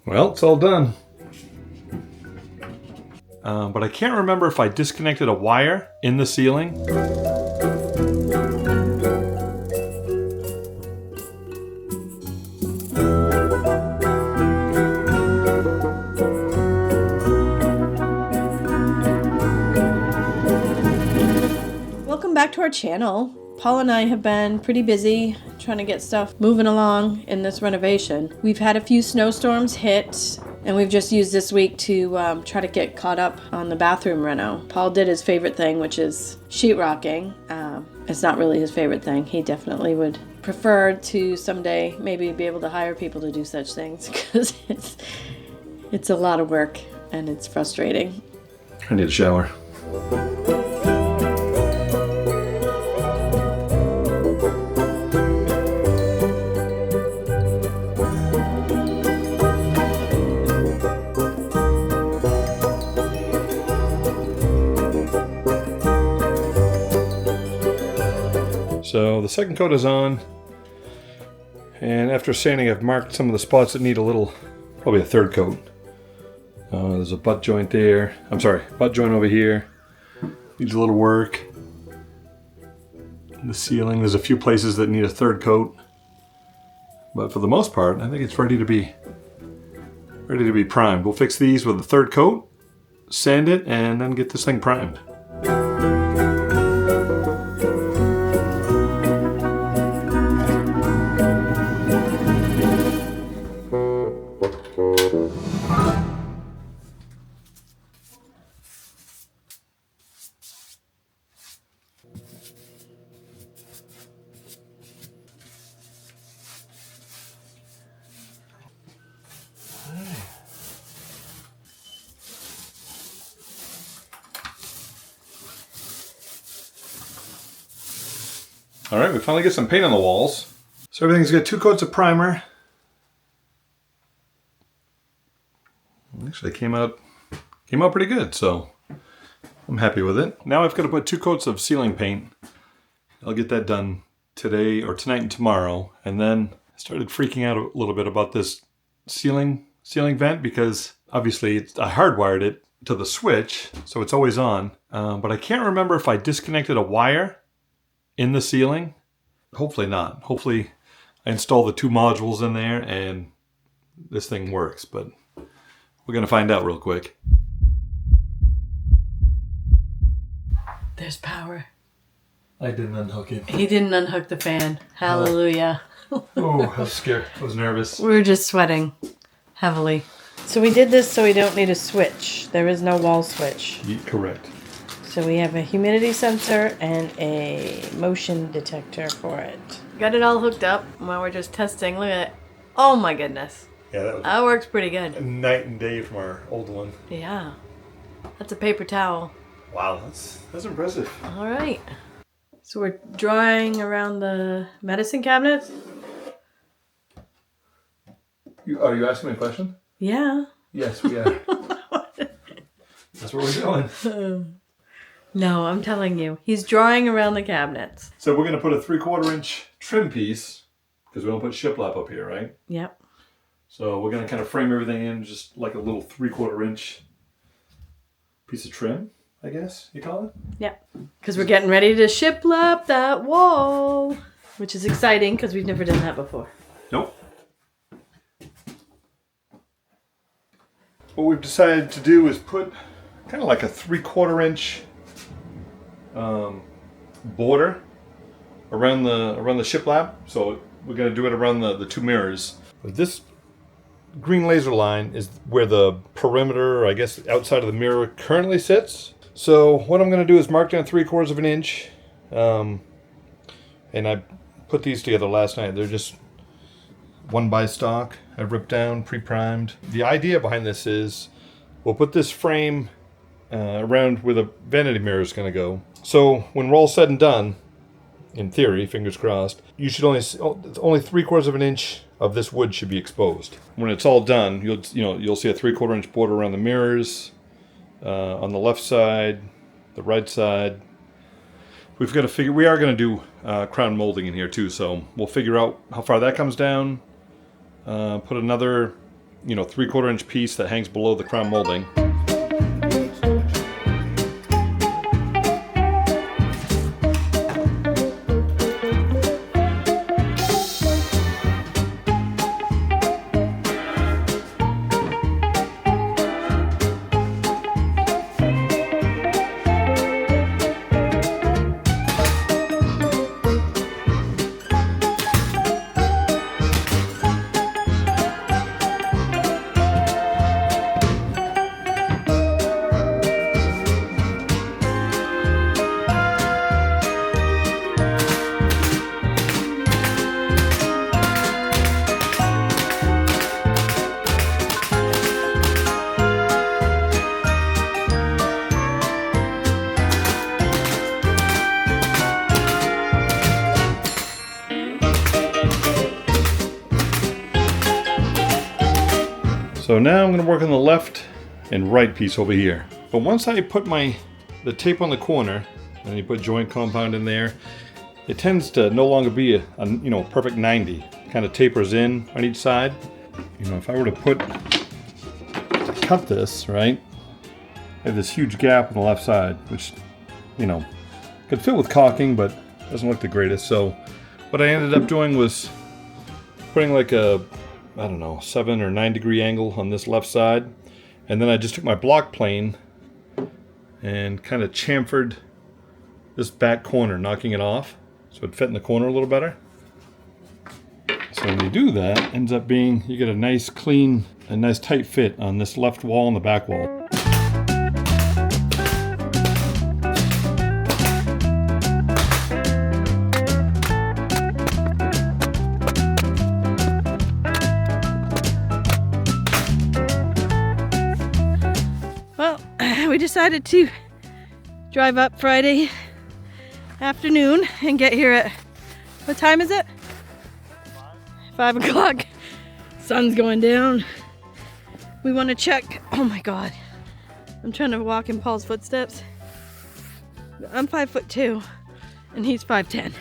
Well, it's all done. But I can't remember if I disconnected a wire in the ceiling. Welcome back to our channel. Paul and I have been pretty busy trying to get stuff moving along in this renovation. We've had a few snowstorms hit, and we've just used this week to try to get caught up on the bathroom reno. Paul did his favorite thing, which is sheetrocking. It's not really his favorite thing. He definitely would prefer to someday maybe be able to hire people to do such things, because it's a lot of work and it's frustrating. I need a shower. So the second coat is on, and after sanding I've marked some of the spots that need probably a third coat. There's a butt joint there, butt joint over here, needs a little work. The ceiling, there's a few places that need a third coat, but for the most part I think it's ready to be primed. We'll fix these with a third coat, sand it, and then get this thing primed. All right, we finally get some paint on the walls. So everything's got 2 coats of primer. Actually came out pretty good, so I'm happy with it. Now I've got to put 2 coats of ceiling paint. I'll get that done today or tonight and tomorrow. And then I started freaking out a little bit about this ceiling vent, because obviously I hardwired it to the switch, so it's always on. But I can't remember if I disconnected a wire in the ceiling. Hopefully not. Hopefully I install the 2 modules in there and this thing works, but we're gonna find out real quick. There's power. I didn't unhook it. He didn't unhook the fan. Hallelujah. Oh, I was scared. I was nervous. We were just sweating heavily. So we did this so we don't need a switch. There is no wall switch. Correct. So we have a humidity sensor and a motion detector for it. Got it all hooked up while we're just testing. Look at it. Oh my goodness. Yeah, that works pretty good. Night and day from our old one. Yeah. That's a paper towel. Wow, that's impressive. All right. So we're drawing around the medicine cabinets. Are you asking me a question? Yeah. Yes, we are. That's what we're doing. No, I'm telling you. He's drawing around the cabinets. So we're going to put a 3/4 inch trim piece, because we don't put shiplap up here, right? Yep. So we're going to kind of frame everything in just like a little 3/4 inch piece of trim, I guess you call it? Yep. Because we're getting ready to shiplap that wall, which is exciting because we've never done that before. Nope. What we've decided to do is put kind of like a 3/4 inch border around the shiplap. So we're going to do it around the 2 mirrors. This green laser line is where the perimeter, I guess, outside of the mirror currently sits. So what I'm going to do is mark down 3/4 inch, and I put these together last night. They're just 1 by stock. I ripped down, pre-primed. The idea behind this is we'll put this frame around where the vanity mirror is going to go. So when we're all said and done, in theory, fingers crossed, you should only 3/4 inch of this wood should be exposed. When it's all done, you'll see a 3/4 inch border around the mirrors, on the left side, the right side. We've got to figure. We are going to do crown molding in here too, so we'll figure out how far that comes down. Put another, 3/4 inch piece that hangs below the crown molding. So now I'm going to work on the left and right piece over here. But once I put the tape on the corner, and you put joint compound in there, it tends to no longer be a perfect 90. Kind of tapers in on each side. If I were to cut this, right, I have this huge gap on the left side, which, could fit with caulking, but doesn't look the greatest. So what I ended up doing was putting like a 7 or 9 degree angle on this left side. And then I just took my block plane and kind of chamfered this back corner, knocking it off so it fit in the corner a little better. So when you do that, it ends up being, you get a nice clean, a nice tight fit on this left wall and the back wall. We decided to drive up Friday afternoon and get here at, what time is it? 5 o'clock. Sun's going down. We want to check, oh my God. I'm trying to walk in Paul's footsteps. I'm 5'2" and he's 5'10".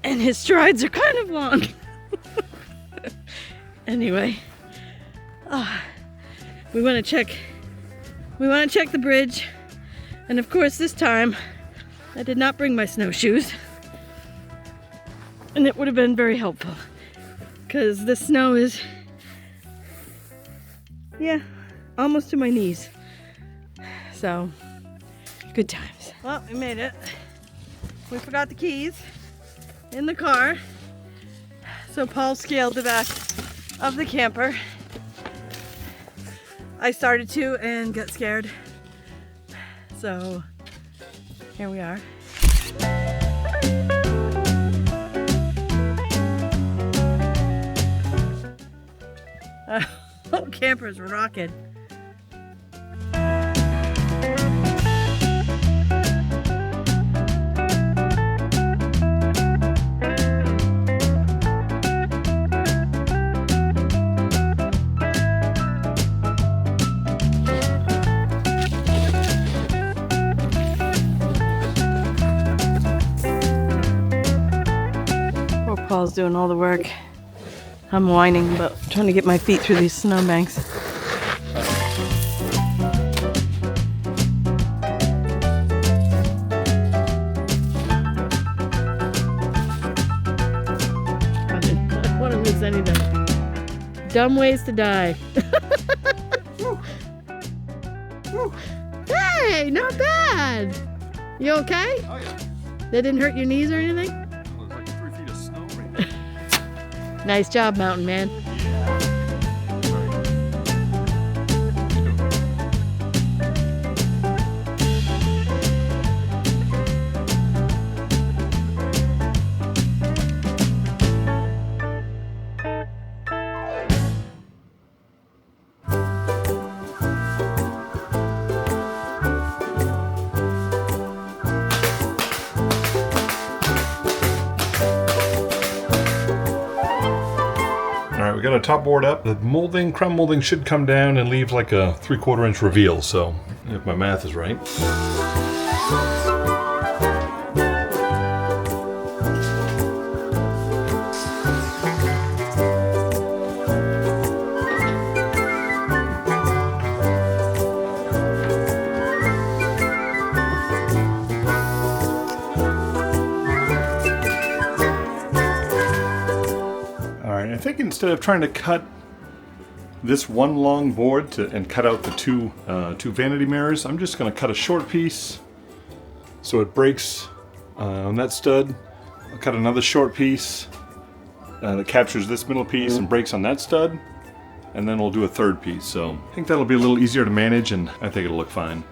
And his strides are kind of long. Anyway, we want to check the bridge. And of course this time I did not bring my snowshoes. And it would have been very helpful because the snow is, almost to my knees. So, good times. Well, we made it. We forgot the keys in the car. So Paul scaled the back of the camper. I started to and got scared. So, here we are. Whole camper's rocking. Poor Paul's doing all the work. I'm whining, but trying to get my feet through these snowbanks. I don't want to miss any of them. Dumb ways to die. Hey, not bad. You okay? Oh yeah. They didn't hurt your knees or anything? There's like 3 feet of snow right there. Nice job, mountain man. We got our top board up. The crown molding should come down and leave like a 3/4 inch reveal. So, if my math is right. instead of trying to cut this one long board and cut out the two vanity mirrors, I'm just going to cut a short piece so it breaks on that stud. I'll cut another short piece that captures this middle piece and breaks on that stud, and then we'll do a third piece. So I think that'll be a little easier to manage, and I think it'll look fine.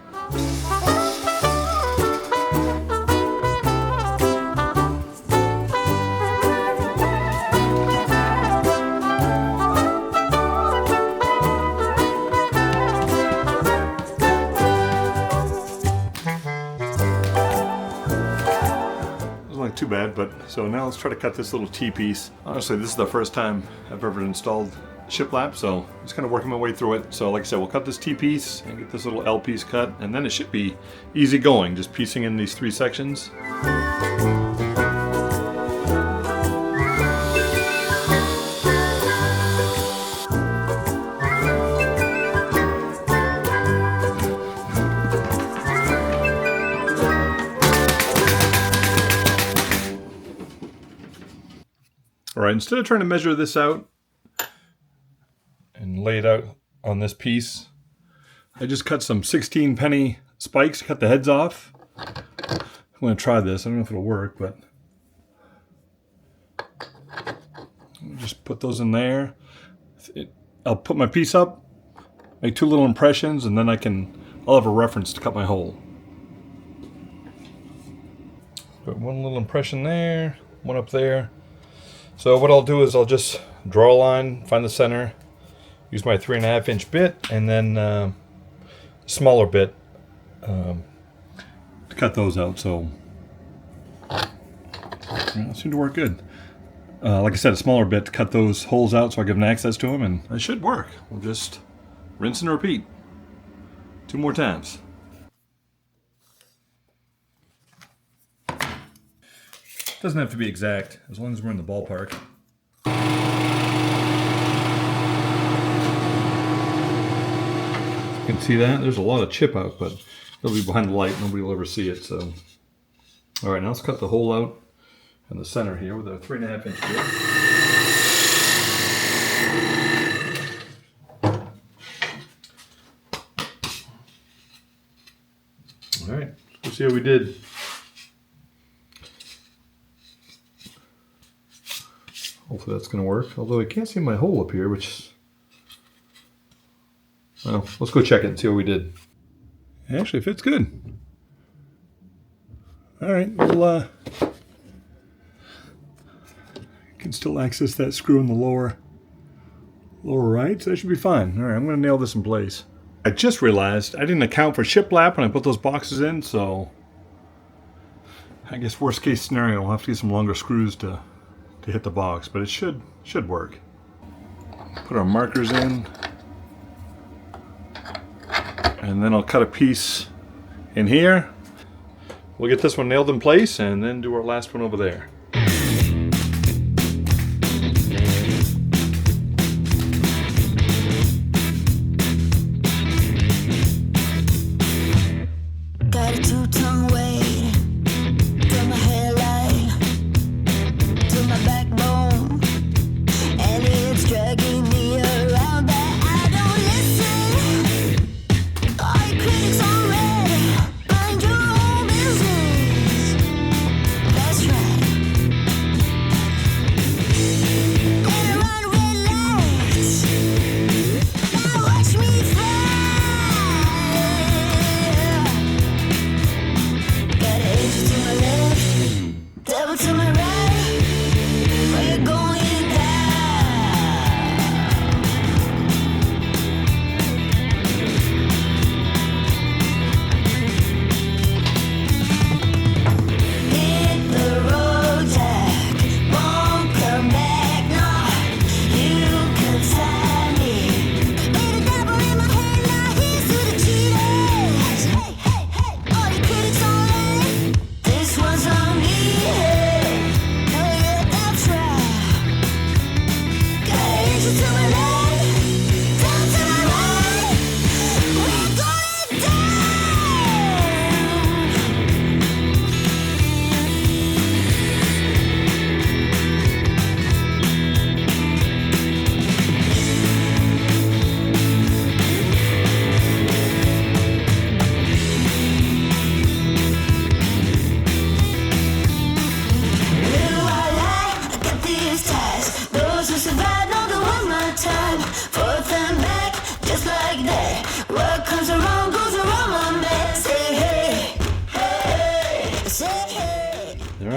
Too bad, but so now let's try to cut this little T-piece. Honestly, this is the first time I've ever installed Shiplap, so I'm just kind of working my way through it. So like I said, we'll cut this T-piece and get this little L-piece cut, and then it should be easy going, just piecing in these 3 sections. Alright, instead of trying to measure this out and lay it out on this piece, I just cut some 16 penny spikes, cut the heads off. I'm going to try this. I don't know if it'll work, but I'll just put those in there. I'll put my piece up, make 2 little impressions, and then I'll have a reference to cut my hole. Put 1 little impression there, 1 up there. So what I'll do is I'll just draw a line, find the center, use my 3.5 inch bit, and then a smaller bit to cut those out. So it seemed to work good. Like I said, a smaller bit to cut those holes out so I give them access to them, and it should work. We'll just rinse and repeat 2 more times. Doesn't have to be exact, as long as we're in the ballpark. You can see that? There's a lot of chip out, but it'll be behind the light. Nobody will ever see it, so. All right, now let's cut the hole out in the center here with a 3.5 inch bit. All right, let's see how we did. Hopefully that's going to work. Although I can't see my hole up here, which... Well, let's go check it and see what we did. It actually fits good. Alright, well, you can still access that screw in the lower right, so that should be fine. Alright, I'm going to nail this in place. I just realized I didn't account for shiplap when I put those boxes in, so... I guess worst case scenario, I'll have to get some longer screws to hit the box, but it should work. Put our markers in, and then I'll cut a piece in here. We'll get this one nailed in place and then do our last one over there. Got a 2-ton weight from my hairline to my backbone, and it's dragging me around, but I don't listen. All your critics already mind your own business. That's right.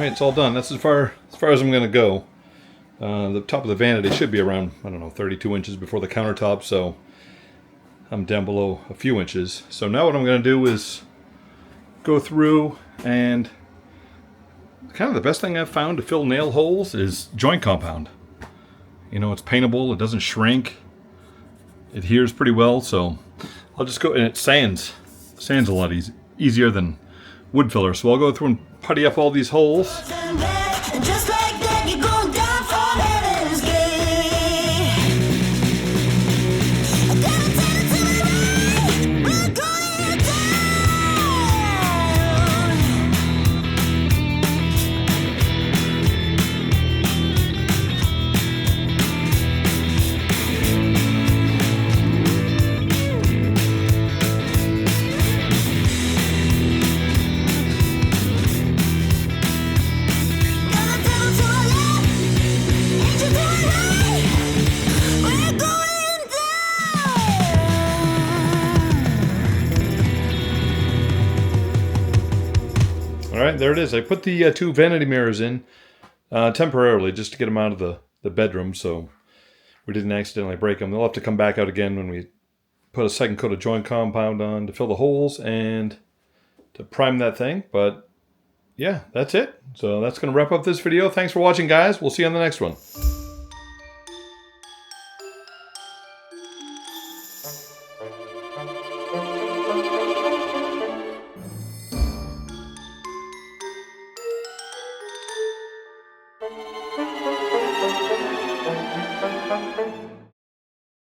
Alright, it's all done. That's as far as I'm going to go. The top of the vanity should be around, I don't know, 32 inches before the countertop, so I'm down below a few inches. So now what I'm going to do is go through, and kind of the best thing I've found to fill nail holes is joint compound. You know, it's paintable, it doesn't shrink, it adheres pretty well, so I'll just go, and it sands a lot easier than wood filler. So I'll go through and putty up all these holes. Just like that, you're going down from heaven's gate. Down to the right, we're going Alright, there it is. I put the two vanity mirrors in temporarily just to get them out of the bedroom so we didn't accidentally break them. They'll have to come back out again when we put a second coat of joint compound on to fill the holes and to prime that thing. But yeah, that's it. So that's going to wrap up this video. Thanks for watching, guys. We'll see you on the next one.